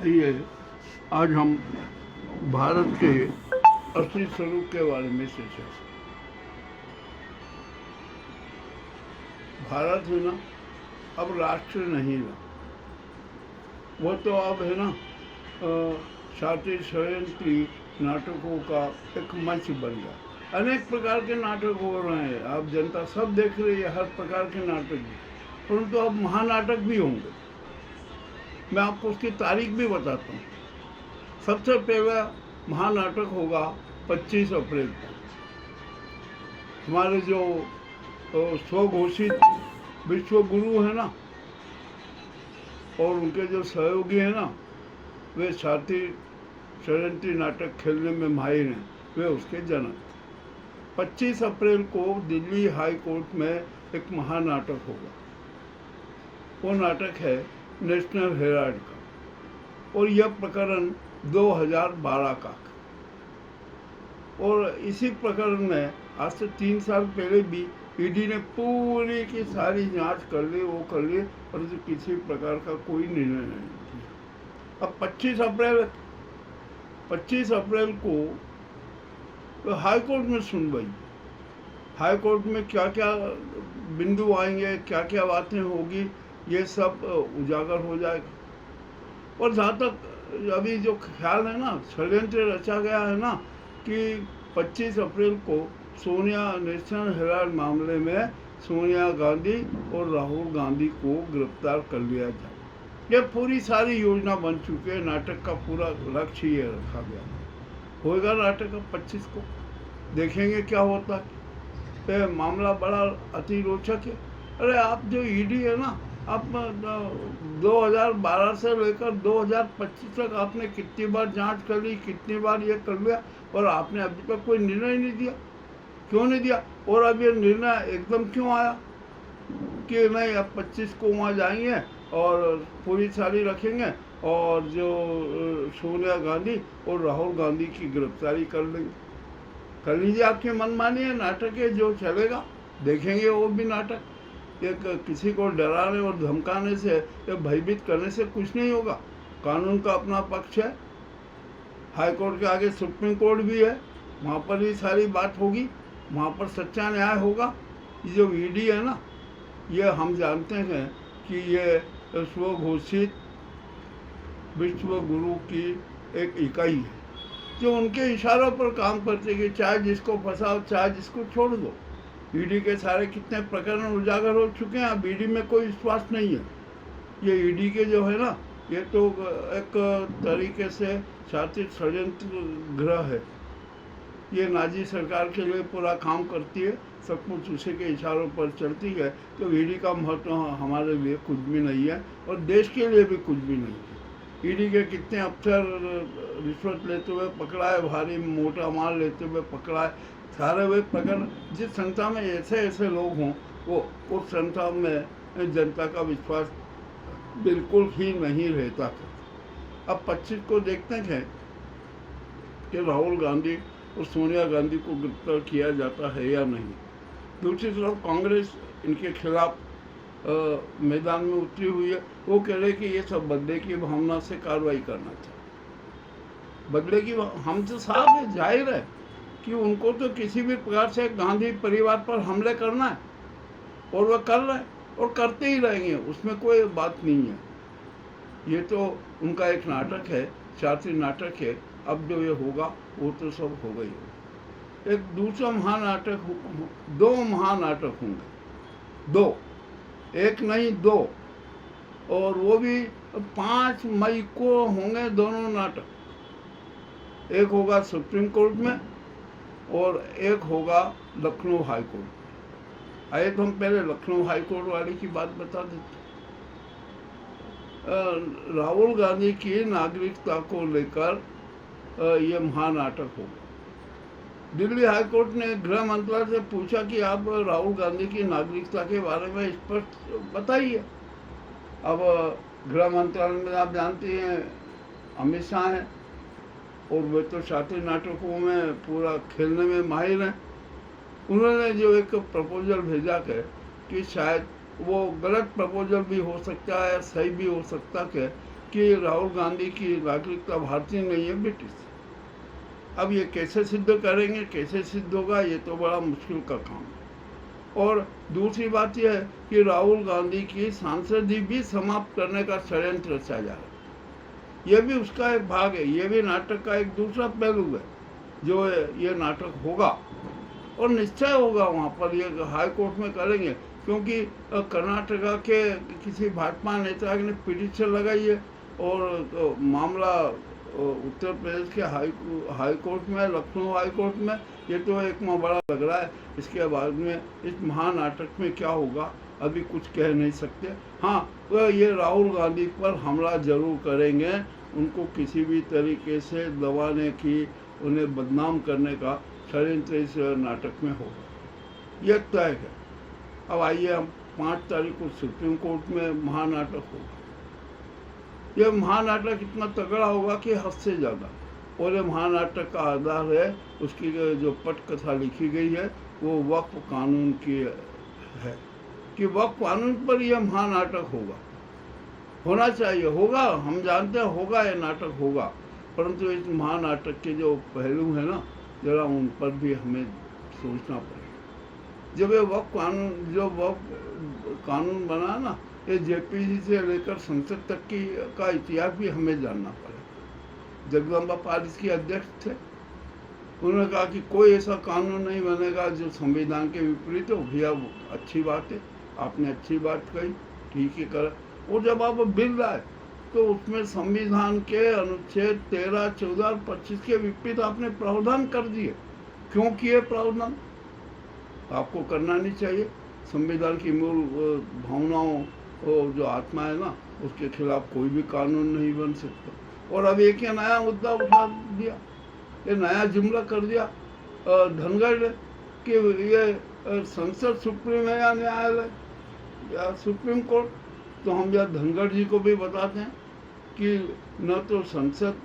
आइए आज हम भारत के असली स्वरूप के बारे में सोचें। भारत है ना अब राष्ट्र नहीं रहा, वो तो अब है ना शातिर षड्यंत्री नाटकों का एक मंच बन गया। अनेक प्रकार के नाटक हो रहे हैं, आप जनता सब देख रही है, हर प्रकार के नाटक भी, परंतु अब महानाटक भी होंगे। मैं आपको उसकी तारीख भी बताता हूँ। सबसे पहला महानाटक होगा 25 अप्रैल को। हमारे जो स्वघोषित विश्व गुरु है ना, और उनके जो सहयोगी हैं ना, वे शातिर षड्यंत्री नाटक खेलने में माहिर हैं, वे उसके जनक। 25 अप्रैल को दिल्ली हाई कोर्ट में एक महानाटक होगा। वो नाटक है नेशनल हेराल्ड का, और यह प्रकरण 2012 का। और इसी प्रकरण में आज से 3 साल पहले भी ईडी ने पूरी की सारी जांच कर ली, वो कर ली, और किसी प्रकार का कोई निर्णय नहीं किया। अब 25 अप्रैल को तो हाई कोर्ट में सुनवाई। हाई कोर्ट में क्या क्या बिंदु आएंगे, क्या क्या बातें होगी, ये सब उजागर हो जाएगा। और जहाँ तक अभी जो ख्याल है ना, षड्यंत्र रचा गया है ना कि 25 अप्रैल को सोनिया नेशनल हेराल्ड मामले में सोनिया गांधी और राहुल गांधी को गिरफ्तार कर लिया जाए। ये पूरी सारी योजना बन चुकी है। नाटक का पूरा लक्ष्य ये रखा गया। होगा नाटक अब 25 को, देखेंगे क्या होता है। ये मामला बड़ा अति रोचक है। अरे आप जो ईडी है ना, आप 2012 से लेकर 2025 तक आपने कितनी बार जांच कर ली, कितनी बार ये कर लिया, और आपने अभी तक कोई निर्णय नहीं दिया। क्यों नहीं दिया? और अब ये निर्णय एकदम क्यों आया कि नहीं अब 25 को वहाँ जाएंगे और पूरी सारी रखेंगे और जो सोनिया गांधी और राहुल गांधी की गिरफ्तारी कर लेंगे। कर लीजिए, आपकी मनमानी है, नाटक है जो चलेगा, देखेंगे वो भी नाटक। एक किसी को डराने और धमकाने से या भयभीत करने से कुछ नहीं होगा। कानून का अपना पक्ष है, हाई कोर्ट के आगे सुप्रीम कोर्ट भी है, वहाँ पर भी सारी बात होगी, वहाँ पर सच्चा न्याय होगा। ये जो ईडी है ना, ये हम जानते हैं कि ये स्वघोषित विश्व गुरु की एक इकाई है जो उनके इशारों पर काम करते कि चाहे जिसको फंसाओ, चाहे जिसको छोड़ दो। ईडी के सारे कितने प्रकरण उजागर हो चुके हैं, अब ईडी में कोई विश्वास नहीं है। ये ईडी के जो है ना, ये तो एक तरीके से शातिर षड्यंत्र गृह है। ये नाजी सरकार के लिए पूरा काम करती है, सब कुछ उसी के इशारों पर चलती है। तो ईडी का महत्व हमारे लिए कुछ भी नहीं है और देश के लिए भी कुछ भी नहीं है। ईडी के कितने अफसर रिश्वत लेते हुए पकड़ाए, भारी मोटा माल लेते हुए पकड़ाए, सारे वे प्रकरण। जिस संस्था में ऐसे ऐसे लोग हों, वो उस संस्था में जनता का विश्वास बिल्कुल ही नहीं रहता। अब 25 को देखते हैं कि राहुल गांधी और सोनिया गांधी को गिरफ्तार किया जाता है या नहीं। दूसरी तरफ कांग्रेस इनके खिलाफ मैदान में उतरी हुई है। वो कह रहे कि ये सब बदले की भावना से कार्रवाई करना चाहिए। बदले की हमसे साफ है, जाहिर है कि उनको तो किसी भी प्रकार से गांधी परिवार पर हमले करना है, और वह कर रहे हैं और करते ही रहेंगे, उसमें कोई बात नहीं है। ये तो उनका एक नाटक है, शातिर नाटक है। अब जो ये होगा वो तो सब हो गई होगा। एक दूसरा महानाटक, 2 महानाटक होंगे, 2, एक नहीं 2, और वो भी 5 मई को होंगे दोनों नाटक। एक होगा सुप्रीम कोर्ट में और एक होगा लखनऊ हाई कोर्ट में। आइए तो हम पहले लखनऊ हाई कोर्ट वाले की बात बता देते। राहुल गांधी की नागरिकता को लेकर ये महानाटक होगा। दिल्ली हाई कोर्ट ने गृह मंत्रालय से पूछा कि आप राहुल गांधी की नागरिकता के बारे में स्पष्ट बताइए। अब गृह मंत्रालय में आप जानते हैं अमित शाह हैं, और वे तो शातिर नाटकों में पूरा खेलने में माहिर हैं। उन्होंने जो एक प्रपोजल भेजा है कि शायद वो गलत प्रपोजल भी हो सकता है, सही भी हो सकता है, कि राहुल गांधी की नागरिकता भारतीय नहीं है, ब्रिटिश। अब ये कैसे सिद्ध करेंगे, कैसे सिद्ध होगा, ये तो बड़ा मुश्किल का काम है। और दूसरी बात यह है कि राहुल गांधी की सांसदी भी समाप्त करने का षड्यंत्र रचा जा रहा है। यह भी उसका एक भाग है, ये भी नाटक का एक दूसरा पहलू है। जो ये नाटक होगा और निश्चय होगा, वहाँ पर ये हाई कोर्ट में करेंगे, क्योंकि कर्नाटका के किसी भाजपा नेता ने पिटीशन लगाई है और मामला उत्तर प्रदेश के हाई कोर्ट में, लखनऊ हाई कोर्ट में। ये तो एक बड़ा लग रहा है। इसके बाद में इस महानाटक में क्या होगा अभी कुछ कह नहीं सकते। हाँ, वह ये राहुल गांधी पर हमला जरूर करेंगे, उनको किसी भी तरीके से दबाने की, उन्हें बदनाम करने का षड्यंत्र इस नाटक में होगा, यह तय है। अब आइए, हम 5 तारीख को सुप्रीम कोर्ट में महानाटक होगा। यह महानाटक इतना तगड़ा होगा कि हद से ज़्यादा। और ये महानाटक का आधार है, उसकी जो पटकथा लिखी गई है वो वक्फ कानून की है, कि वक्फ कानून पर यह महानाटक होगा, होना चाहिए, होगा। हम जानते हैं होगा, ये नाटक होगा। परंतु इस महानाटक के जो पहलू हैं ना, जरा उन पर भी हमें सोचना पड़ेगा। जब ये वक्फ कानून बना ना, ये जेपीसी से लेकर संसद तक की का इतिहास भी हमें जानना पड़ेगा। जगदम्बा पाल इसके अध्यक्ष थे। उन्होंने कहा कि कोई ऐसा कानून नहीं बनेगा जो संविधान के विपरीत हो। भैया अच्छी बात है, आपने अच्छी बात कही, ठीक है कर। और जब आप बिल लाए तो उसमें संविधान के अनुच्छेद 13, 14 और 25 के विपरीत आपने प्रावधान कर दिए। क्यों किए प्रावधान? आपको करना नहीं चाहिए। संविधान की मूल भावनाओं, जो आत्मा है ना, उसके खिलाफ कोई भी कानून नहीं बन सकता। और अब एक नया मुद्दा उठा दिया, ये नया जुमला कर दिया धनगढ़ ने कि ये संसद सुप्रीम है या न्यायालय या सुप्रीम कोर्ट। तो हम यह धनगढ़ जी को भी बताते हैं कि न तो संसद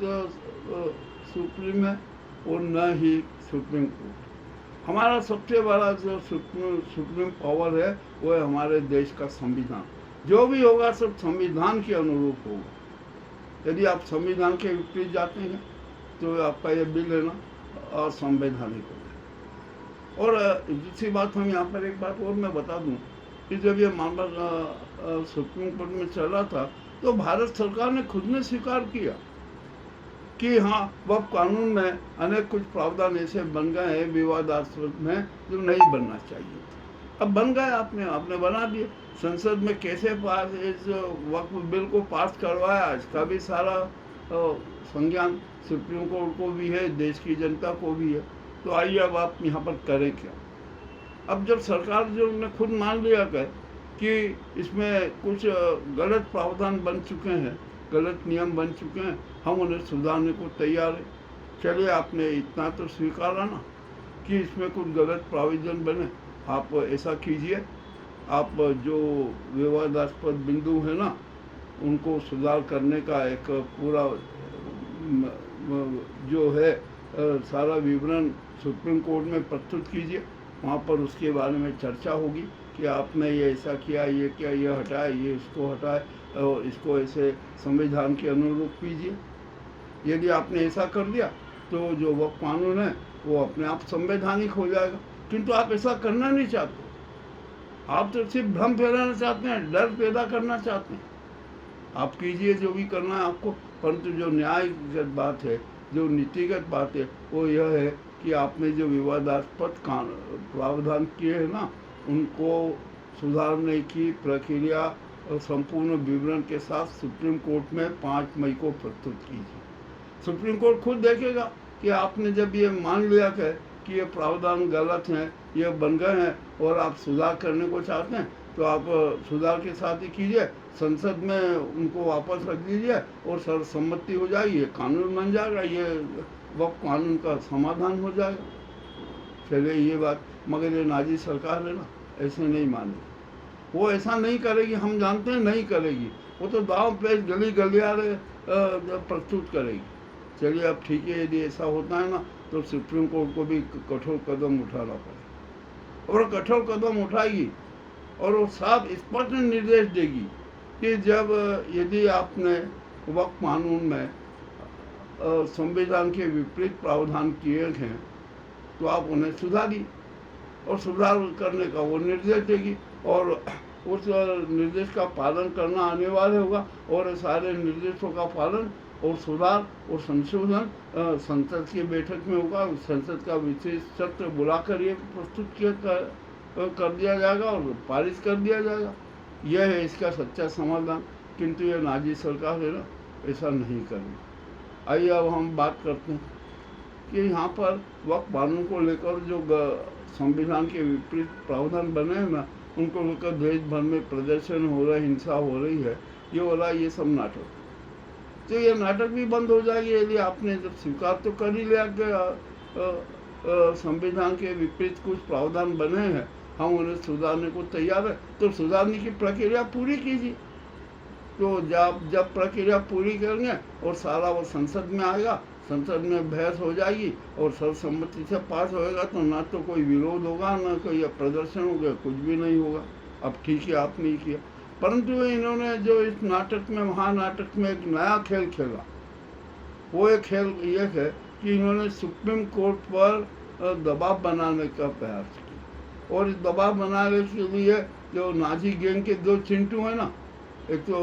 सुप्रीम है और न ही सुप्रीम कोर्ट। हमारा सबसे बड़ा जो सुप्रीम पावर है वो है हमारे देश का संविधान। जो भी होगा सब संविधान के अनुरूप होगा। यदि आप संविधान के विपरीत जाते हैं तो आपका ये बिल है ना असंवैधानिक होगा। और दूसरी बात, हम यहाँ पर एक बात और मैं बता दूं कि जब ये मामला सुप्रीम कोर्ट में चला था तो भारत सरकार ने खुद ने स्वीकार किया कि हाँ, वह कानून में अनेक कुछ प्रावधान ऐसे बन गए हैं विवादास्पद में जो नहीं बनना चाहिए। अब बन गए, आपने बना दिए। संसद में कैसे पास इस वक्फ बिल को पास करवाया, इसका भी सारा संज्ञान सुप्रीम कोर्ट को भी है, देश की जनता को भी है। तो आइए, अब आप यहाँ पर करें क्या? अब जब सरकार जो ने खुद मान लिया कि इसमें कुछ गलत प्रावधान बन चुके हैं, गलत नियम बन चुके हैं, हम उन्हें सुधारने को तैयार हैं। चलिए, आपने इतना तो स्वीकारा ना कि इसमें कुछ गलत प्राविधान बने, आप ऐसा कीजिए, आप जो विवादास्पद बिंदु है ना उनको सुधार करने का एक पूरा जो है सारा विवरण सुप्रीम कोर्ट में प्रस्तुत कीजिए। वहाँ पर उसके बारे में चर्चा होगी कि आपने ये ऐसा किया, ये क्या, ये हटाए, ये इसको हटाए और इसको ऐसे संविधान के अनुरूप कीजिए। यदि आपने ऐसा कर दिया तो जो वक्फ कानून है वो अपने आप संवैधानिक हो जाएगा। किंतु आप ऐसा करना नहीं चाहते, आप तो सिर्फ भ्रम फैलाना चाहते हैं, डर पैदा करना चाहते हैं। आप कीजिए जो भी करना है आपको, परंतु जो न्यायगत बात है, जो नीतिगत बात है, वो यह है कि आपने जो विवादास्पद प्रावधान किए हैं ना उनको सुधारने की प्रक्रिया और संपूर्ण विवरण के साथ सुप्रीम कोर्ट में 5 मई को प्रस्तुत कीजिए। सुप्रीम कोर्ट खुद देखेगा कि आपने जब ये मान लिया कि ये प्रावधान गलत हैं, ये बन गए हैं और आप सुधार करने को चाहते हैं, तो आप सुधार के साथ ही कीजिए, संसद में उनको वापस रख दीजिए और सर्वसम्मति हो जाएगी, ये कानून बन जाएगा, ये वक्फ कानून का समाधान हो जाएगा। चलिए ये बात, मगर ये नाजी सरकार है ना, ऐसे नहीं मानेगी, वो ऐसा नहीं करेगी, हम जानते हैं नहीं करेगी, वो तो दांव पेच गली गलियारे प्रस्तुत करेगी। चलिए अब ठीक है, यदि ऐसा होता है ना तो सुप्रीम कोर्ट को भी कठोर कदम उठाना पड़ेगा और कठोर कदम उठाएगी और वो साफ स्पष्ट निर्देश देगी कि जब यदि आपने वक्त कानून में संविधान के विपरीत प्रावधान किए हैं तो आप उन्हें सुधारिए और सुधार करने का वो निर्देश देगी और उस निर्देश का पालन करना अनिवार्य होगा और सारे निर्देशों का पालन और सुधार और संशोधन संसद की बैठक में होगा। संसद का विशेष सत्र बुलाकर ये प्रस्तुत कर दिया जाएगा और पारित कर दिया जाएगा। यह है इसका सच्चा समाधान, किंतु ये नाजी सरकार है ना, ऐसा नहीं करेगी। आइए अब हम बात करते हैं कि यहाँ पर वक्त कानून को लेकर जो संविधान के विपरीत प्रावधान बने हैं ना, उनको लेकर देश भर में प्रदर्शन हो रहा है, हिंसा हो रही है, ये हो रहा है, ये सब नाटक। तो ये नाटक भी बंद हो जाएगी यदि आपने जब स्वीकार तो कर ही लिया कि संविधान के विपरीत कुछ प्रावधान बने हैं, हम उन्हें सुधारने को तैयार है, तो सुधारने की प्रक्रिया पूरी कीजिए। तो जब प्रक्रिया पूरी करेंगे और सारा वो संसद में आएगा, संसद में बहस हो जाएगी और सर्वसम्मति से पास होएगा, तो ना तो कोई विरोध होगा, ना कोई प्रदर्शन होगा, कुछ भी नहीं होगा। अब ठीक है, आपने ही किया, परंतु इन्होंने जो इस नाटक में, महानाटक में एक नया खेल खेला, वो एक खेल ये है कि इन्होंने सुप्रीम कोर्ट पर दबाव बनाने का प्रयास किया। और इस दबाव बनाने के लिए जो नाजी गैंग के दो चिंटू हैं ना, एक तो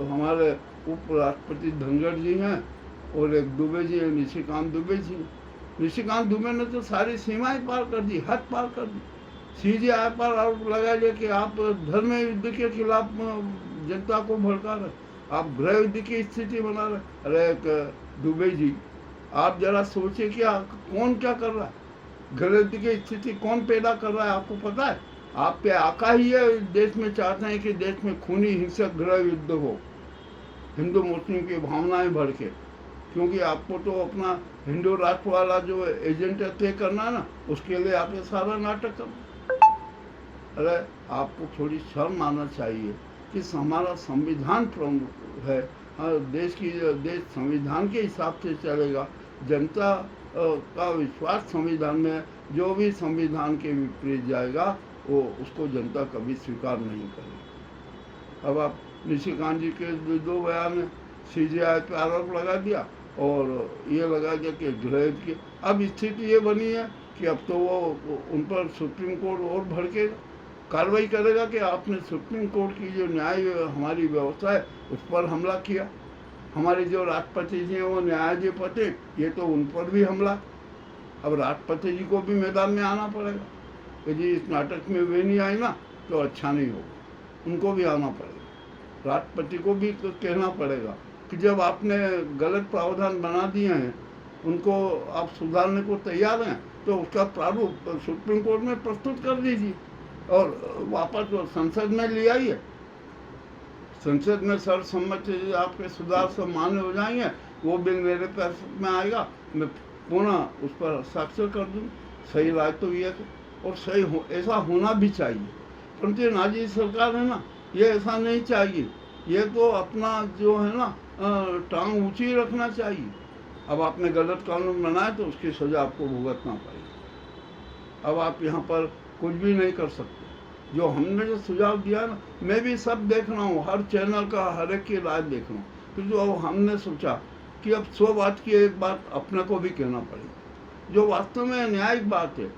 हमारे उपराष्ट्रपति धनखड़ जी हैं और एक दुबे जी हैं, निशिकांत दुबे जी। निशिकांत दुबे ने तो सारी सीमाएं पार कर दी, हद पार कर दी। सीजेआई पर आरोप लगा लिया कि आप धर्म युद्ध के खिलाफ जनता को भड़का रहे, आप गृह युद्ध की स्थिति बना रहे। अरे दुबे जी, आप जरा सोचिए कि कौन क्या कर रहा है, गृह युद्ध की स्थिति कौन पैदा कर रहा है, आपको पता है? आपके आका ही है देश में चाहते हैं कि देश में खूनी हिंसक गृह युद्ध हो, हिंदू मुस्लिम की भावनाएं भड़के, क्योंकि आपको तो अपना हिंदू राष्ट्र वाला जो एजेंडा तय करना है ना, उसके लिए आप ये सारा नाटक कर। अरे आपको थोड़ी शर्म आना चाहिए कि हमारा संविधान प्रमुख है, देश संविधान के हिसाब से चलेगा। जनता का विश्वास संविधान में, जो भी संविधान के विपरीत जाएगा वो उसको जनता कभी स्वीकार नहीं करेगी। अब आप निशिकांत जी के दो बयान में सीजेआई पे आरोप लगा दिया और ये लगा दिया कि गृह की, अब स्थिति ये बनी है कि अब तो वो उन पर सुप्रीम कोर्ट और भड़केगा, कार्रवाई करेगा कि आपने सुप्रीम कोर्ट की जो न्याय हमारी व्यवस्था है उस पर हमला किया। हमारे जो राष्ट्रपति जी हैं वो न्यायाधिपति हैं, ये तो उन पर भी हमला। अब राष्ट्रपति जी को भी मैदान में आना पड़ेगा। यदि इस नाटक में वे नहीं आए ना तो अच्छा नहीं होगा, उनको भी आना पड़ेगा। राष्ट्रपति को भी कहना पड़ेगा कि जब आपने गलत प्रावधान बना दिए हैं, उनको आप सुधारने को तैयार हैं, तो उसका प्रारूप सुप्रीम कोर्ट में प्रस्तुत कर दीजिए और वापस संसद में ले आइए। संसद में सर्वसम्मति आपके सुधार सब मान्य हो जाएंगे, वो बिल मेरे पास में आएगा, मैं पुनः उस पर हस्ताक्षर कर दूँ। सही राय तो ये है और सही ऐसा होना भी चाहिए, परंतु ये नाजी सरकार है ना, ये ऐसा नहीं चाहिए। ये तो अपना जो है ना टांग ऊंची रखना चाहिए। अब आपने गलत कानून बनाया तो उसकी सजा आपको भुगतना पड़ेगी। अब आप यहाँ पर कुछ भी नहीं कर सकते। जो हमने जो सुझाव दिया ना, मैं भी सब देख रहा हूँ, हर चैनल का हर एक की राय देख रहा हूँ, तो जो अब हमने सोचा कि अब 100 बात की एक बात अपने को भी कहना पड़ेगा, जो वास्तव में न्यायिक बात है,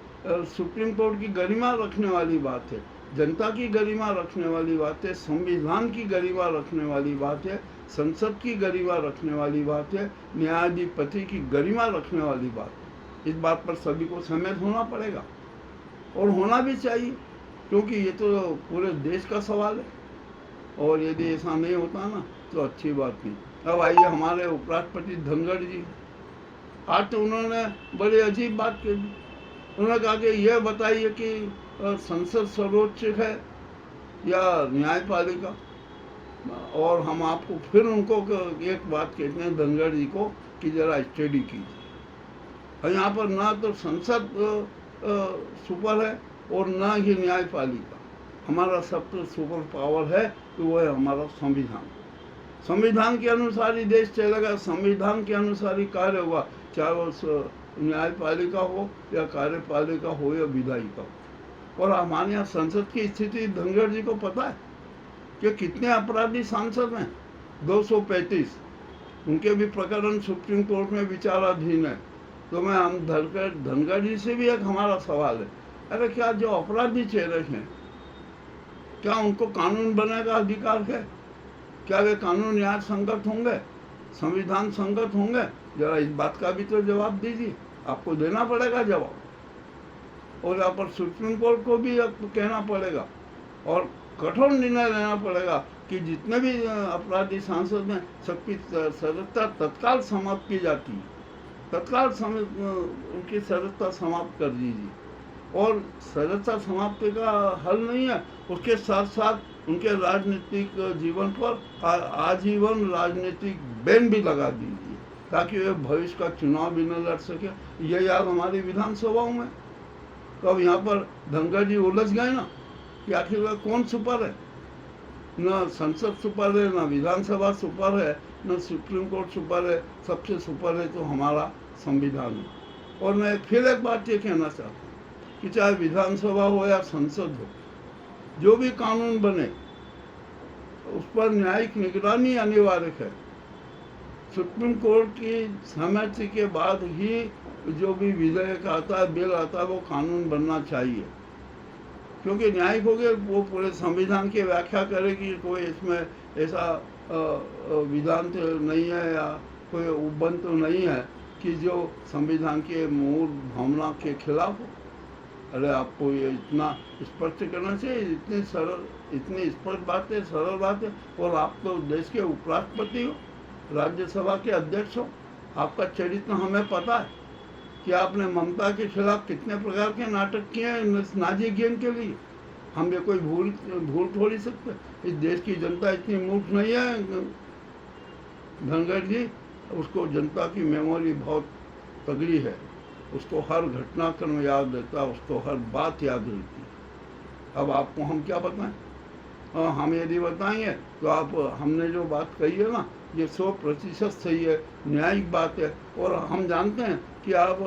सुप्रीम कोर्ट की गरिमा रखने वाली बात है, जनता की गरिमा रखने वाली बात है, संविधान की गरिमा रखने वाली बात है, संसद की गरिमा रखने वाली बात है, न्यायाधिपति की गरिमा रखने वाली बात। इस बात पर सभी को सहमत होना पड़ेगा और होना भी चाहिए, क्योंकि ये तो पूरे देश का सवाल है। और यदि ऐसा नहीं होता ना तो अच्छी बात नहीं। अब आइए हमारे उपराष्ट्रपति धनखड़ जी, आज तो उन्होंने बड़ी अजीब बात कही। उन्होंने कहा कि यह बताइए कि संसद सर्वोच्च है या न्यायपालिका, और हम आपको फिर उनको एक बात कहते हैं धनखड़ जी को कि जरा स्टडी कीजिए। और यहाँ पर ना तो संसद सुपर है और ना ही न्यायपालिका। हमारा सबसे सुपर पावर है तो वो है हमारा संविधान। संविधान के अनुसार ही देश चलेगा, संविधान के अनुसार ही कार्य होगा, चाहे वो न्यायपालिका हो या कार्यपालिका हो या विधायिका हो। और हमारे यहाँ संसद की स्थिति धनखड़ जी को पता है, कि कितने अपराधी सांसद हैं, 235, उनके भी प्रकरण सुप्रीम कोर्ट में विचाराधीन है। तो मैं हम धनखड़ जी से भी एक हमारा सवाल है, अरे क्या जो अपराधी चेहरे हैं, क्या उनको कानून बनाने का अधिकार है? क्या वे कानून न्याय संगत होंगे, संविधान संगत होंगे? जरा इस बात का भी तो जवाब दीजिए, आपको देना पड़ेगा जवाब। और यहाँ पर सुप्रीम कोर्ट को भी कहना पड़ेगा और कठोर निर्णय लेना पड़ेगा कि जितने भी अपराधी सांसद हैं सबकी सदस्यता तत्काल समाप्त की जाती है, तत्काल उनकी सदस्यता समाप्त कर दीजिए। और सदस्यता समाप्ति का हल नहीं है, उसके साथ साथ उनके राजनीतिक जीवन पर आजीवन राजनीतिक बैन भी लगा दीजिए, ताकि वे भविष्य का चुनाव भी न लड़ सके। ये याद हमारी विधानसभाओं में कब यहाँ पर धनखड़ जी उलझ गए ना कि आखिर वह कौन सुपर है? न संसद सुपर है, न विधानसभा सुपर है, न सुप्रीम कोर्ट सुपर है, सबसे सुपर है तो हमारा संविधान है। और मैं फिर एक बात ये कहना चाहता हूँ कि चाहे विधानसभा हो या संसद हो, जो भी कानून बने उस पर न्यायिक निगरानी अनिवार्य है। सुप्रीम कोर्ट की सहमति के बाद ही जो भी विधेयक आता है, बिल आता है, वो कानून बनना चाहिए, क्योंकि न्यायिक हो गया वो पूरे संविधान की व्याख्या करेगी, कोई इसमें ऐसा विधान तो नहीं है या कोई उपबंध तो नहीं है कि जो संविधान के मूल भावना के खिलाफ हो। अरे आपको ये इतना स्पष्ट करना चाहिए, इतनी सरल, इतनी स्पष्ट बात है, सरल बात है। और आप तो देश के उपराष्ट्रपति हो, राज्यसभा के अध्यक्ष हो, आपका चरित्र हमें पता है कि आपने ममता के खिलाफ कितने प्रकार के नाटक किए हैं नाजी गेम के लिए। हम ये कोई भूल थोड़ी सकते। इस देश की जनता इतनी मूर्ख नहीं है धनखड़ जी, उसको जनता की मेमोरी बहुत तगड़ी है, उसको हर घटनाक्रम याद रहता है, उसको हर बात याद रहती है। अब आपको हम क्या बताएं? हम यदि बताएंगे तो आप, हमने जो बात कही है ना, ये 100% सही है, न्यायिक बात है। और हम जानते हैं कि आप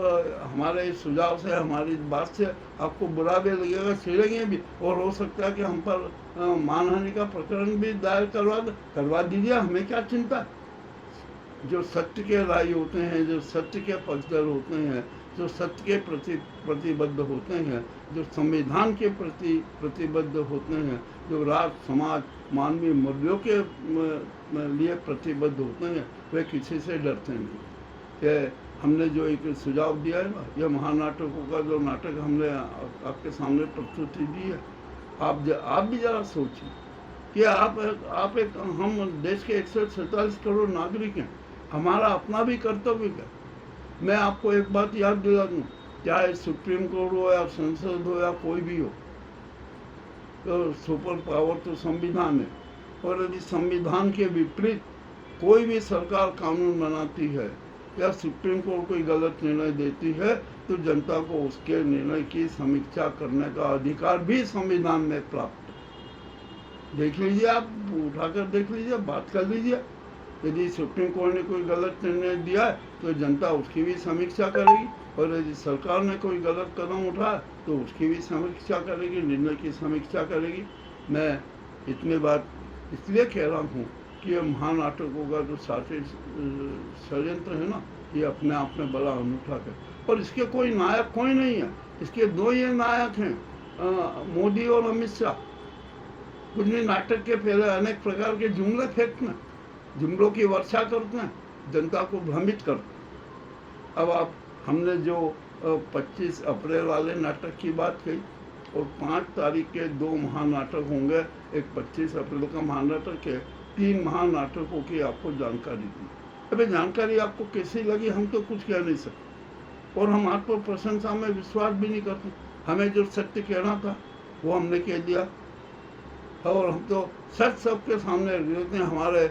हमारे इस सुझाव से, हमारी बात से आपको बुरा भी लगेगा, चिढ़ेंगे भी, और हो सकता है कि हम पर मानहानि का प्रकरण भी दायर करवा दीजिए, हमें क्या चिंता है। जो सत्य के राही होते हैं, जो सत्य के पक्षधर होते हैं, जो सत्य के प्रति प्रतिबद्ध होते हैं, जो संविधान के प्रति प्रतिबद्ध होते हैं, जो राष्ट्र समाज मानवीय मूल्यों के लिए प्रतिबद्ध होते हैं, वे किसी से डरते नहीं। कि हमने जो एक सुझाव दिया है ना, यह महानाटकों का जो नाटक हमने आपके सामने प्रस्तुति दी है, आप भी जरा सोचिए कि आप एक हम देश के 147 करोड़ नागरिक हैं, हमारा अपना भी कर्तव्य है। मैं आपको एक बात याद दिला दूँ, चाहे सुप्रीम कोर्ट हो या संसद हो या कोई भी हो, तो सुपर पावर तो संविधान है। और यदि संविधान के विपरीत कोई भी सरकार कानून बनाती है या सुप्रीम कोर्ट कोई गलत निर्णय देती है, तो जनता को उसके निर्णय की समीक्षा करने का अधिकार भी संविधान में प्राप्त है। देख लीजिए, आप उठाकर देख लीजिए, बात कर लीजिए। यदि सुप्रीम कोर्ट ने कोई गलत निर्णय दिया है तो जनता उसकी भी समीक्षा करेगी, और यदि सरकार ने कोई गलत कदम उठाया तो उसकी भी समीक्षा करेगी, निर्णय की समीक्षा करेगी। मैं इतनी बात इसलिए कह रहा हूँ कि ये महानाटकों का जो षड्यंत्र है ना, ये अपने आप में बड़ा अनूठा है, और इसके कोई नायक कोई नहीं है। इसके दो ही नायक हैं, मोदी और अमित शाह। कुछ भी नाटक के पहले अनेक प्रकार के जुमले फेंकते हैं, जुमलों की वर्षा करते हैं, जनता को भ्रमित करते हैं। अब आप, हमने जो 25 अप्रैल वाले नाटक की बात कही, और 5 तारीख के 2 महानाटक होंगे, एक 25 अप्रैल का महानाटक है, 3 महानाटकों की आपको जानकारी दी। अभी जानकारी आपको कैसी लगी हम तो कुछ कह नहीं सकते, और हम आपको प्रशंसा में विश्वास भी नहीं करते। हमें जो सत्य कहना था वो हमने कह दिया, और हम तो सच सबके सामने रहते हैं। हमारे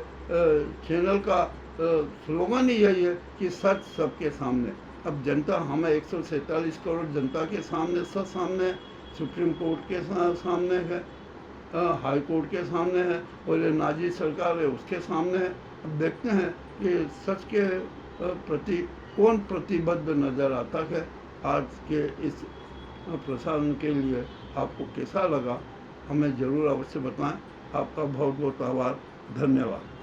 चैनल का स्लोगन ही यही है कि सच सबके सामने। अब जनता, हमें 147 करोड़ जनता के सामने, सच सामने, सुप्रीम कोर्ट के सामने है, हाई कोर्ट के सामने है, और ये नाजी सरकार है उसके सामने है। अब देखते हैं कि सच के प्रति कौन प्रतिबद्ध नज़र आता है। आज के इस प्रसारण के लिए आपको कैसा लगा हमें ज़रूर अवश्य बताएं। आपका बहुत बहुत आभार, धन्यवाद।